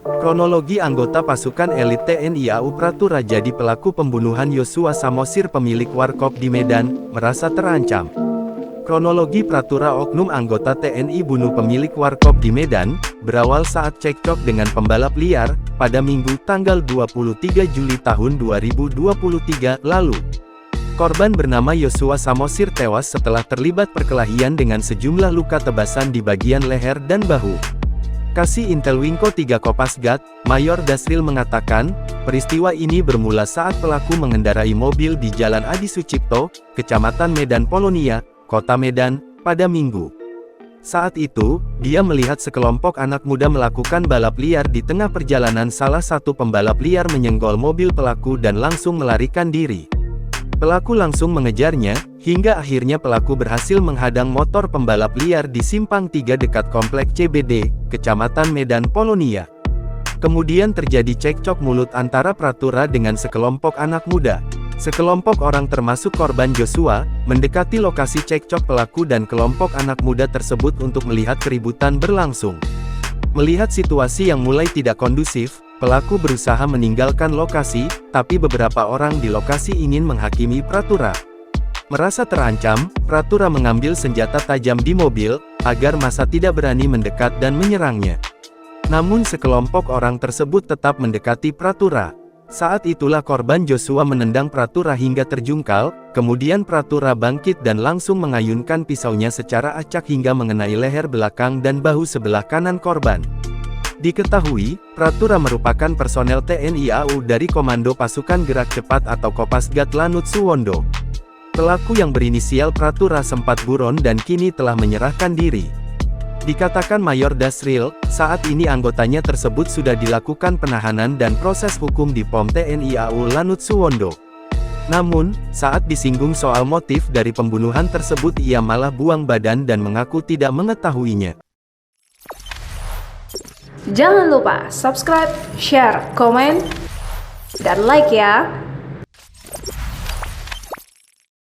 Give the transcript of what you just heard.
Kronologi anggota pasukan elit TNI AU Pratura jadi pelaku pembunuhan Yosua Samosir pemilik warkop di Medan, merasa terancam. Kronologi Pratura oknum anggota TNI bunuh pemilik warkop di Medan, berawal saat cekcok dengan pembalap liar, pada Minggu tanggal 23 Juli tahun 2023 lalu. Korban bernama Yosua Samosir tewas setelah terlibat perkelahian dengan sejumlah luka tebasan di bagian leher dan bahu. Kasih Intel Wingko 3 Kopasgat, Mayor Dasril mengatakan, peristiwa ini bermula saat pelaku mengendarai mobil di Jalan Adi Sucipto, Kecamatan Medan Polonia, Kota Medan, pada Minggu. Saat itu, dia melihat sekelompok anak muda melakukan balap liar di tengah perjalanan. Salah satu pembalap liar menyenggol mobil pelaku dan langsung melarikan diri. Pelaku langsung mengejarnya, hingga akhirnya pelaku berhasil menghadang motor pembalap liar di Simpang 3 dekat Komplek CBD, Kecamatan Medan Polonia. Kemudian terjadi cekcok mulut antara Pratura dengan sekelompok anak muda. Sekelompok orang termasuk korban Joshua, mendekati lokasi cekcok pelaku dan kelompok anak muda tersebut untuk melihat keributan berlangsung. Melihat situasi yang mulai tidak kondusif, pelaku berusaha meninggalkan lokasi, tapi beberapa orang di lokasi ingin menghakimi Pratura. Merasa terancam, Pratura mengambil senjata tajam di mobil, agar massa tidak berani mendekat dan menyerangnya. Namun sekelompok orang tersebut tetap mendekati Pratura. Saat itulah korban Joshua menendang Pratura hingga terjungkal, kemudian Pratura bangkit dan langsung mengayunkan pisaunya secara acak hingga mengenai leher belakang dan bahu sebelah kanan korban. Diketahui, Pratura merupakan personel TNI AU dari Komando Pasukan Gerak Cepat atau Kopasgat Lanut Suwondo. Pelaku yang berinisial Pratura sempat buron dan kini telah menyerahkan diri. Dikatakan Mayor Dasril, saat ini anggotanya tersebut sudah dilakukan penahanan dan proses hukum di POM TNI AU Lanut Suwondo. Namun, saat disinggung soal motif dari pembunuhan tersebut ia malah buang badan dan mengaku tidak mengetahuinya. Jangan lupa subscribe, share, komen, dan like ya!